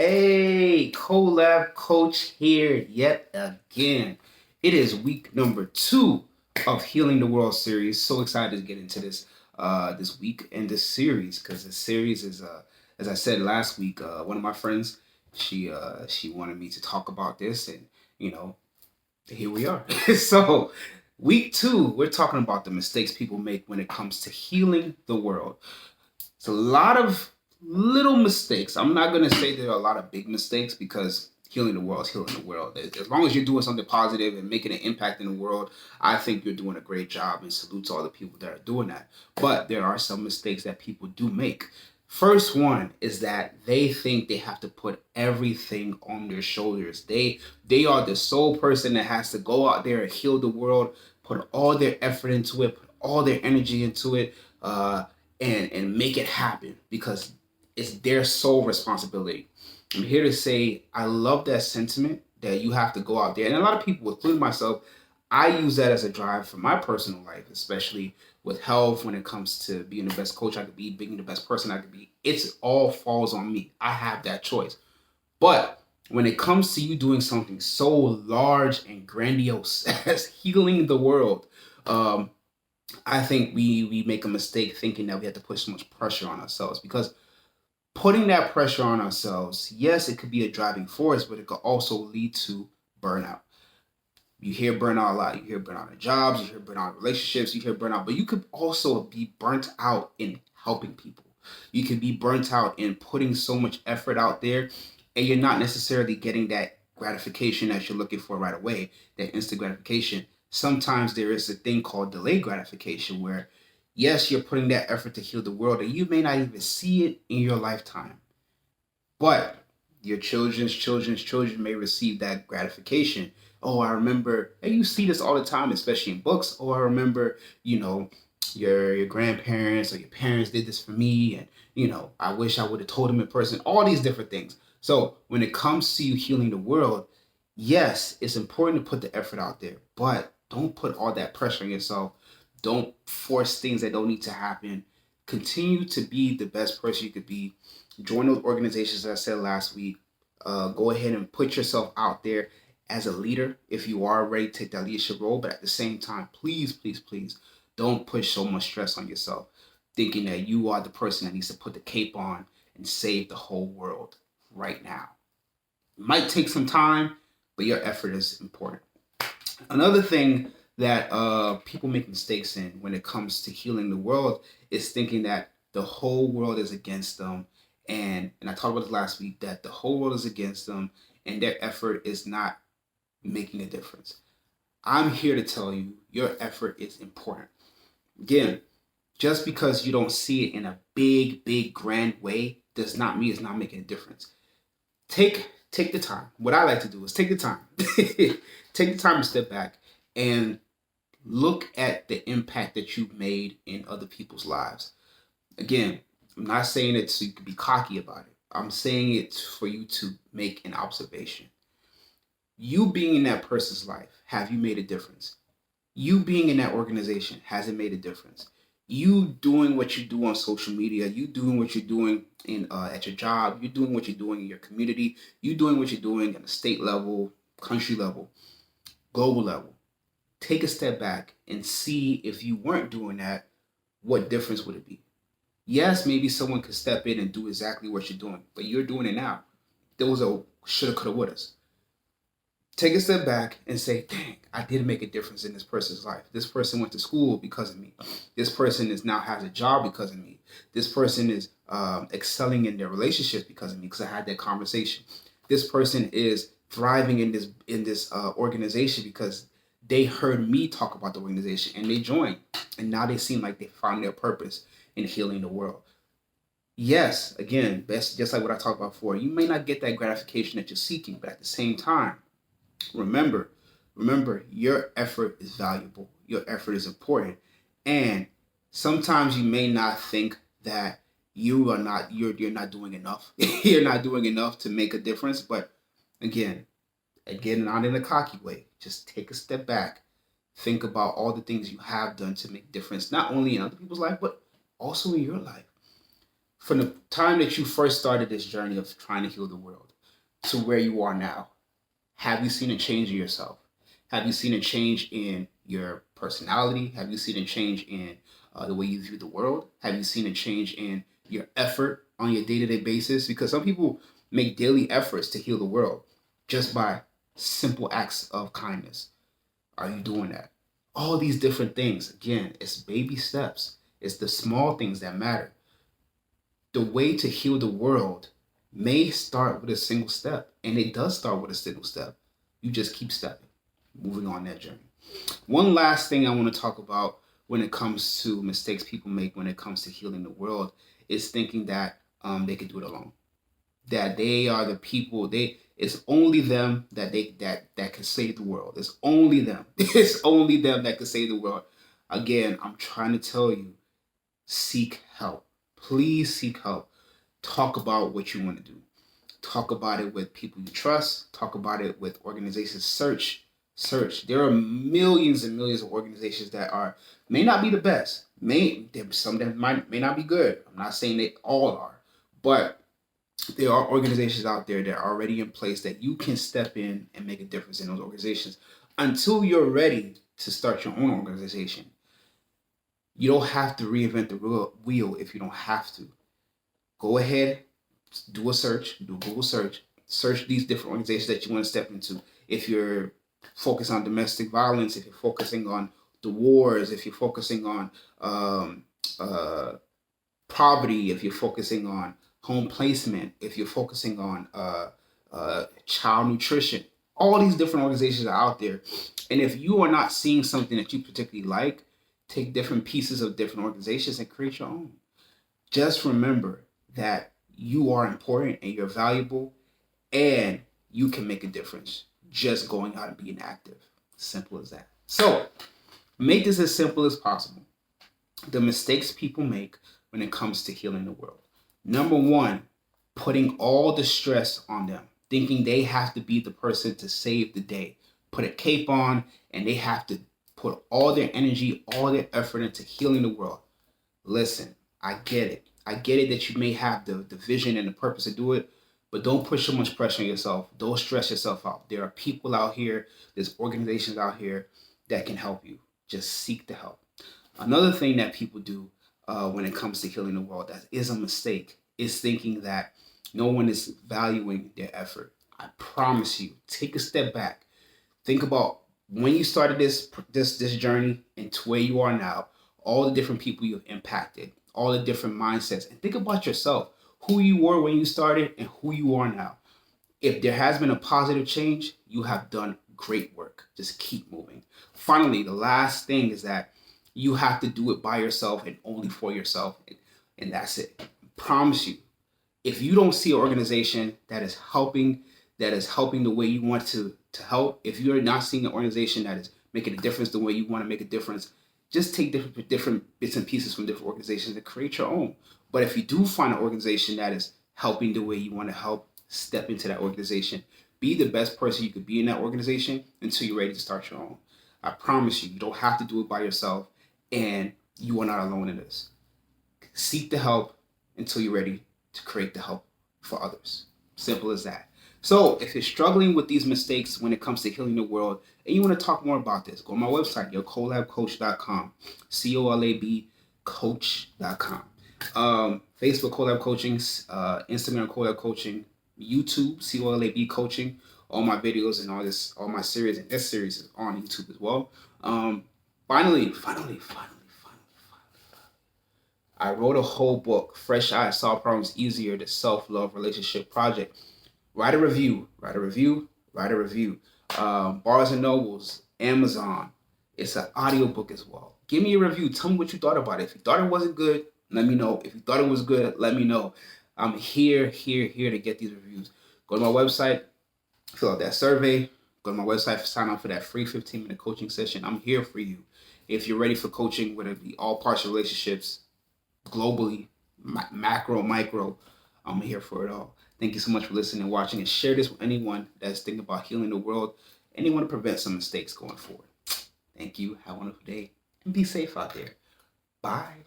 Hey, Colab Coach here yet again. It is week number 2 of Healing the World series. So excited to get into this week and this series because this series is as I said last week. One of my friends she wanted me to talk about this, and you know here we are. So week 2, we're talking about the mistakes people make when it comes to healing the world. It's a lot of little mistakes. I'm not going to say there are a lot of big mistakes because healing the world is healing the world. As long as you're doing something positive and making an impact in the world, I think you're doing a great job, and salute to all the people that are doing that. But there are some mistakes that people do make. First one is that they think they have to put everything on their shoulders. They are the sole person that has to go out there and heal the world, put all their effort into it, put all their energy into it. And make it happen because it's their sole responsibility. I'm here to say I love that sentiment that you have to go out there. And a lot of people, including myself, I use that as a drive for my personal life, especially with health when it comes to being the best coach I could be, being the best person I could be. It's all falls on me. I have that choice. But when it comes to you doing something so large and grandiose as healing the world, um, I think we make a mistake thinking that we have to put so much pressure on ourselves because putting that pressure on ourselves, yes, it could be a driving force, but it could also lead to burnout. You hear burnout a lot. You hear burnout in jobs, you hear burnout in relationships, you hear burnout, but you could also be burnt out in helping people. You could be burnt out in putting so much effort out there and you're not necessarily getting that gratification that you're looking for right away, that instant gratification. Sometimes there is a thing called delayed gratification where, yes, you're putting that effort to heal the world and you may not even see it in your lifetime. But your children's children may receive that gratification. Oh, I remember, and you see this all the time, especially in books. Oh, I remember, your grandparents or your parents did this for me, and I wish I would have told them in person. All these different things. So when it comes to you healing the world, yes, it's important to put the effort out there, but don't put all that pressure on yourself. Don't force things that don't need to happen. Continue to be the best person you could be. Join those organizations that I said last week. Go ahead and put yourself out there as a leader if you are ready to take that leadership role. But at the same time, please, please, please don't push so much stress on yourself, thinking that you are the person that needs to put the cape on and save the whole world right now. It might take some time, but your effort is important. Another thing that people make mistakes in when it comes to healing the world is thinking that the whole world is against them, and I talked about this last week, that the whole world is against them and their effort is not making a difference. I'm here to tell you your effort is important. Again, just because you don't see it in a big grand way does not mean it's not making a difference. Take the time. What I like to do is take the time. Take the time to step back and look at the impact that you've made in other people's lives. Again, I'm not saying it so you can be cocky about it. I'm saying it for you to make an observation. You being in that person's life, have you made a difference? You being in that organization, has it made a difference? You doing what you do on social media, you doing what you're doing in at your job, you doing what you're doing in your community, you doing what you're doing at the state level, country level, global level. Take a step back and see if you weren't doing that, what difference would it be? Yes, maybe someone could step in and do exactly what you're doing, but you're doing it now. Those are shoulda, coulda, wouldas. Take a step back and say, dang, I did make a difference in this person's life. This person went to school because of me. This person is now has a job because of me. This person is excelling in their relationship because of me, because I had that conversation. This person is thriving in this organization because they heard me talk about the organization and they joined, and now they seem like they found their purpose in healing the world. Yes, again, best just like what I talked about before, you may not get that gratification that you're seeking, but at the same time, remember, remember, your effort is valuable. Your effort is important. And sometimes you may not think that you're not doing enough. You're not doing enough to make a difference. But again, not in a cocky way. Just take a step back. Think about all the things you have done to make a difference, not only in other people's life, but also in your life. From the time that you first started this journey of trying to heal the world to where you are now, have you seen a change in yourself? Have you seen a change in your personality? Have you seen a change in the way you view the world? Have you seen a change in your effort on your day-to-day basis? Because some people make daily efforts to heal the world just by simple acts of kindness. Are you doing that? All these different things, again, it's baby steps. It's the small things that matter. The way to heal the world may start with a single step, and it does start with a single step. You just keep stepping, moving on that journey. One last thing I want to talk about when it comes to mistakes people make when it comes to healing the world is thinking that they can do it alone. That they are the people. It's only them that can save the world. It's only them. It's only them that can save the world. Again, I'm trying to tell you, seek help. Please seek help. Talk about what you want to do. Talk about it with people you trust. Talk about it with organizations. Search. There are millions and millions of organizations that may not be the best. Some of them may not be good. I'm not saying they all are, but there are organizations out there that are already in place that you can step in and make a difference in those organizations. Until you're ready to start your own organization, you don't have to reinvent the wheel if you don't have to. Go ahead, do a search, do a Google search these different organizations that you want to step into. If you're focused on domestic violence, if you're focusing on the wars, if you're focusing on poverty, if you're focusing on home placement, if you're focusing on child nutrition, all these different organizations are out there. And if you are not seeing something that you particularly like, take different pieces of different organizations and create your own. Just remember that you are important and you're valuable and you can make a difference just going out and being active. Simple as that. So make this as simple as possible. The mistakes people make when it comes to healing the world. Number one, putting all the stress on them, thinking they have to be the person to save the day, put a cape on, and they have to put all their energy, all their effort into healing the world. Listen, I get it. I get it that you may have the vision and the purpose to do it, but don't put so much pressure on yourself. Don't stress yourself out. There are people out here, there's organizations out here that can help you. Just seek the help. Another thing that people do when it comes to healing the world that is a mistake is thinking that no one is valuing their effort. I promise you, take a step back. Think about when you started this journey and to where you are now, all the different people you've impacted, all the different mindsets, and think about yourself, who you were when you started and who you are now. If there has been a positive change, you have done great work. Just keep moving. Finally, the last thing is that you have to do it by yourself and only for yourself, and that's it. I promise you, if you don't see an organization that is helping the way you want to help, if you're not seeing an organization that is making a difference the way you want to make a difference, just take different bits and pieces from different organizations and create your own. But if you do find an organization that is helping the way you want to help, step into that organization. Be the best person you could be in that organization until you're ready to start your own. I promise you, you don't have to do it by yourself, and you are not alone in this. Seek the help until you're ready to create the help for others. Simple as that. So if you're struggling with these mistakes when it comes to healing the world and you want to talk more about this, go to my website, colabcoach.com, COLAB coach.com. Facebook Colab Coaching, Instagram Colab Coaching, YouTube COLAB Coaching. All my videos and all my series and this series is on YouTube as well. Finally, I wrote a whole book, Fresh Eyes Solve Problems Easier, the Self-Love Relationship Project. Write a review. Barnes and Nobles, Amazon. It's an audiobook as well. Give me a review. Tell me what you thought about it. If you thought it wasn't good, let me know. If you thought it was good, let me know. I'm here to get these reviews. Go to my website, fill out that survey. Go to my website, sign up for that free 15-minute coaching session. I'm here for you. If you're ready for coaching, whether it be all parts of relationships, globally, macro, micro, I'm here for it all. Thank you so much for listening and watching, and share this with anyone that's thinking about healing the world and they want to prevent some mistakes going forward. Thank you. Have a wonderful day and be safe out there. Bye.